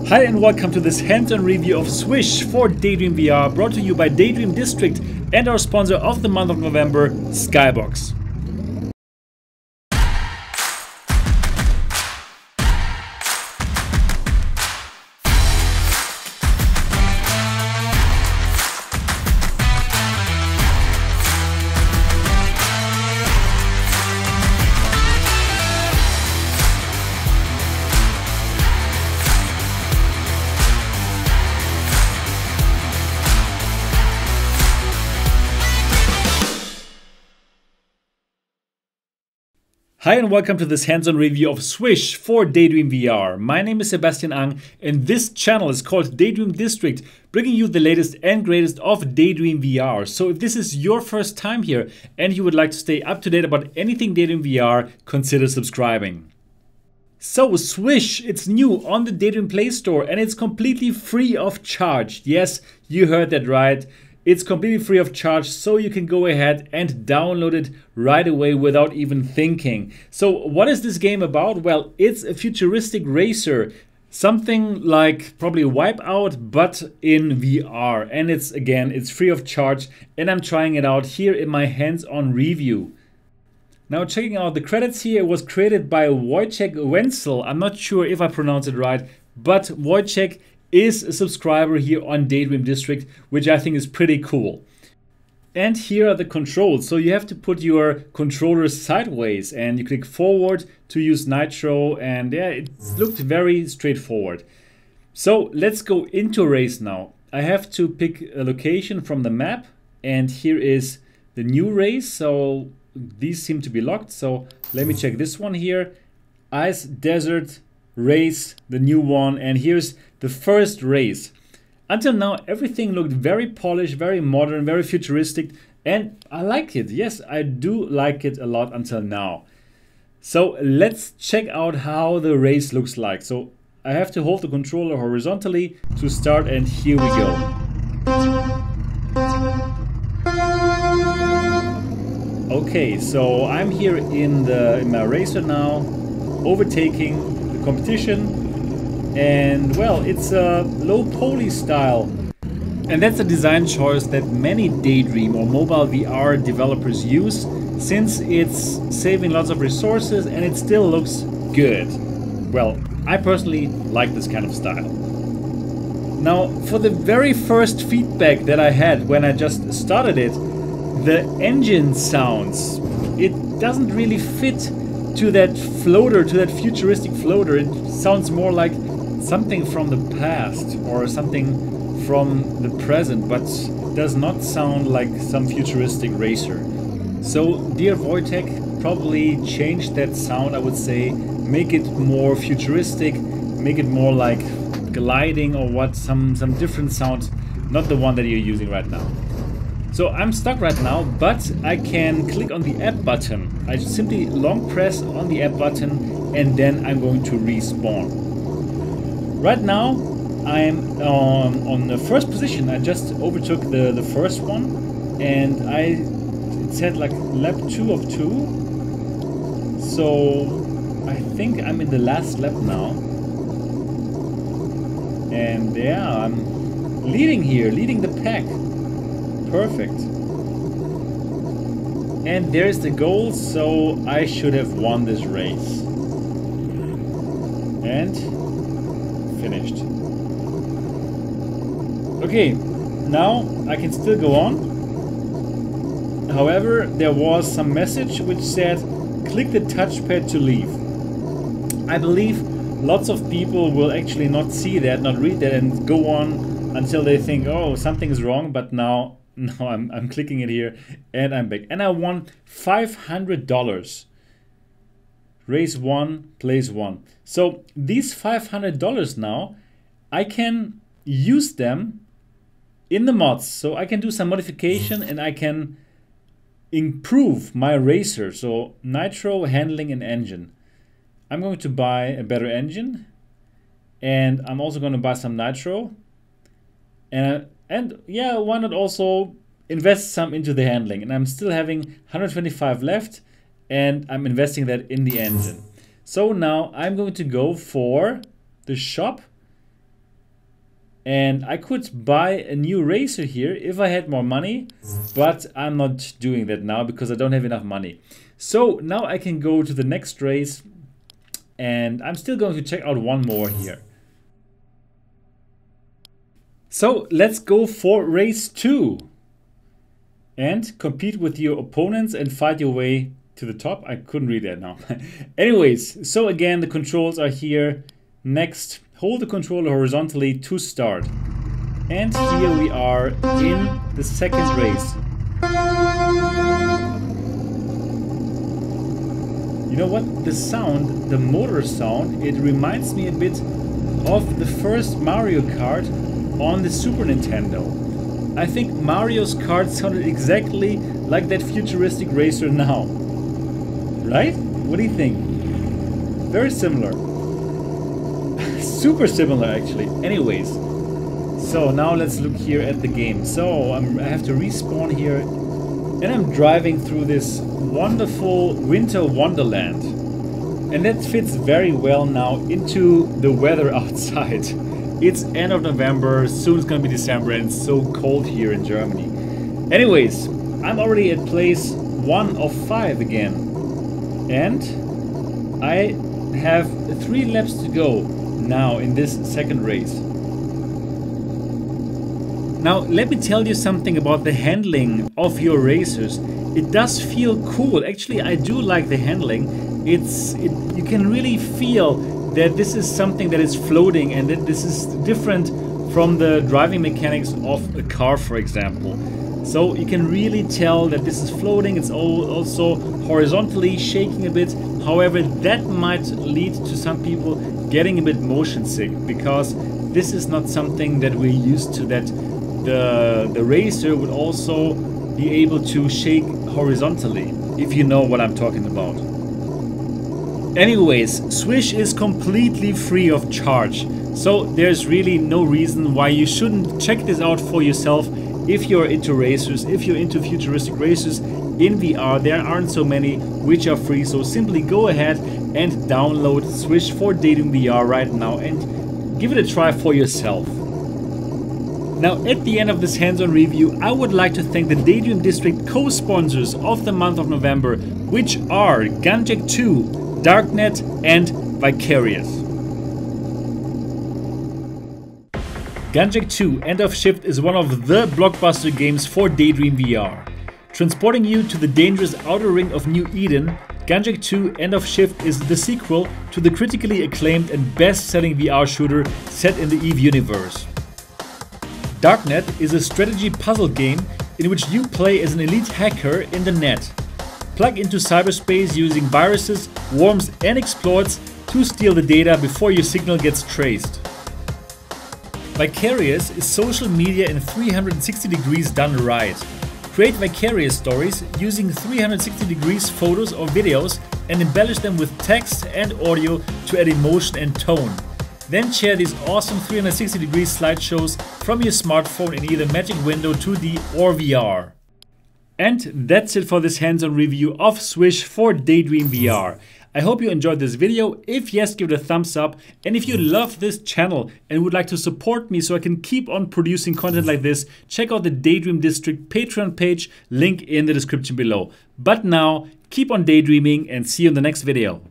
Hi and welcome to this hands-on review of Swish for Daydream VR, brought to you by Daydream District and our sponsor of the month of November, Skybox. Hi and welcome to this hands-on review of Swish for Daydream VR. My name is Sebastian Ang and this channel is called Daydream District, bringing you the latest and greatest of Daydream VR. So if this is your first time here and you would like to stay up to date about anything Daydream VR, consider subscribing. So Swish, it's new on the Daydream Play Store and it's completely free of charge. Yes, you heard that right. It's completely free of charge, so you can go ahead and download it right away without even thinking. So what is this game about? Well, it's a futuristic racer. Something like probably Wipeout, but in VR. And it's free of charge and I'm trying it out here in my hands-on review. Now checking out the credits here, it was created by Wojciech Wenzel. I'm not sure if I pronounced it right, but Wojciech is a subscriber here on Daydream District, which I think is pretty cool. And here are the controls. So you have to put your controller sideways and you click forward to use nitro, and yeah, it looked very straightforward. So let's go into a race now. I have to pick a location from the map and here is the new race. So these seem to be locked. So let me check this one here. Ice Desert Race, the new one, and here's the first race. Until now everything looked very polished, very modern, very futuristic, and I like it. Yes, I do like it a lot until now. So let's check out how the race looks like. So I have to hold the controller horizontally to start, and here we go. Okay, so I'm here in my racer now, overtaking the competition. And well, it's a low poly style. And that's a design choice that many Daydream or mobile VR developers use, since it's saving lots of resources and it still looks good. Well, I personally like this kind of style. Now, for the very first feedback that I had when I just started it, the engine sounds, it doesn't really fit to that floater, to that futuristic floater. It sounds more like something from the past or something from the present, but does not sound like some futuristic racer. So dear Wojtek, probably change that sound, I would say. Make it more futuristic, make it more like gliding or what, some different sound, not the one that you're using right now. So I'm stuck right now, but I can click on the app button. I simply long press on the app button and then I'm going to respawn. Right now I'm on the first position. I just overtook the first one and it said like lap 2 of 2. So I think I'm in the last lap now. And yeah, I'm leading here, leading the pack. Perfect. And there's the goal, so I should have won this race. And finished. Okay, now I can still go on. However, there was some message which said click the touchpad to leave. I believe lots of people will actually not see that, not read that, and go on until they think, oh, something is wrong. But now I'm clicking it here and I'm back. And I won $500. Race 1, place 1. So these $500 now, I can use them in the mods. So I can do some modification and I can improve my racer. So nitro, handling and engine. I'm going to buy a better engine and I'm also going to buy some nitro. And yeah, why not also invest some into the handling? And I'm still having 125 left and I'm investing that in the engine. So now I'm going to go for the shop And I could buy a new racer here if I had more money, but I'm not doing that now because I don't have enough money. So now I can go to the next race, and I'm still going to check out one more here. So let's go for race 2 and compete with your opponents and fight your way to the top. I couldn't read that now. Anyways, so again, the controls are here. Next, hold the controller horizontally to start. And here we are in the second race. You know what? The sound, the motor sound, it reminds me a bit of the first Mario Kart on the Super Nintendo. I think Mario's kart sounded exactly like that futuristic racer now. Right? What do you think? Very similar. Super similar actually. Anyways, so now let's look here at the game. So I have to respawn here, and I'm driving through this wonderful winter wonderland. And that fits very well now into the weather outside. It's end of November, soon it's gonna be December, and it's so cold here in Germany. Anyways, I'm already at place 1 of 5 again. And I have 3 laps to go now in this second race. Now let me tell you something about the handling of your racers. It does feel cool. Actually, I do like the handling. You can really feel that this is something that is floating and that this is different from the driving mechanics of a car, for example. So you can really tell that this is floating. It's also horizontally shaking a bit. However, that might lead to some people getting a bit motion sick, because this is not something that we're used to, that the racer would also be able to shake horizontally, if you know what I'm talking about. Anyways, Swish is completely free of charge, so there's really no reason why you shouldn't check this out for yourself. If you're into racers, if you're into futuristic racers in VR, there aren't so many which are free, so simply go ahead and download Swish for Daydream VR right now and give it a try for yourself. Now, at the end of this hands-on review, I would like to thank the Daydream District co-sponsors of the month of November, which are Gunjack 2, Darknet and Vicarious. Gunjack 2 End of Shift is one of the blockbuster games for Daydream VR. Transporting you to the dangerous outer ring of New Eden, Gunjack 2 End of Shift is the sequel to the critically acclaimed and best-selling VR shooter set in the EVE universe. Darknet is a strategy puzzle game in which you play as an elite hacker in the net. Plug into cyberspace using viruses, worms and exploits to steal the data before your signal gets traced. Vicarious is social media in 360 degrees done right. Create Vicarious stories using 360 degrees photos or videos and embellish them with text and audio to add emotion and tone. Then share these awesome 360 degrees slideshows from your smartphone in either Magic Window 2D or VR. And that's it for this hands-on review of Swish for Daydream VR. I hope you enjoyed this video. If yes, give it a thumbs up. And if you love this channel and would like to support me so I can keep on producing content like this, check out the Daydream District Patreon page, link in the description below. But now, keep on daydreaming and see you in the next video.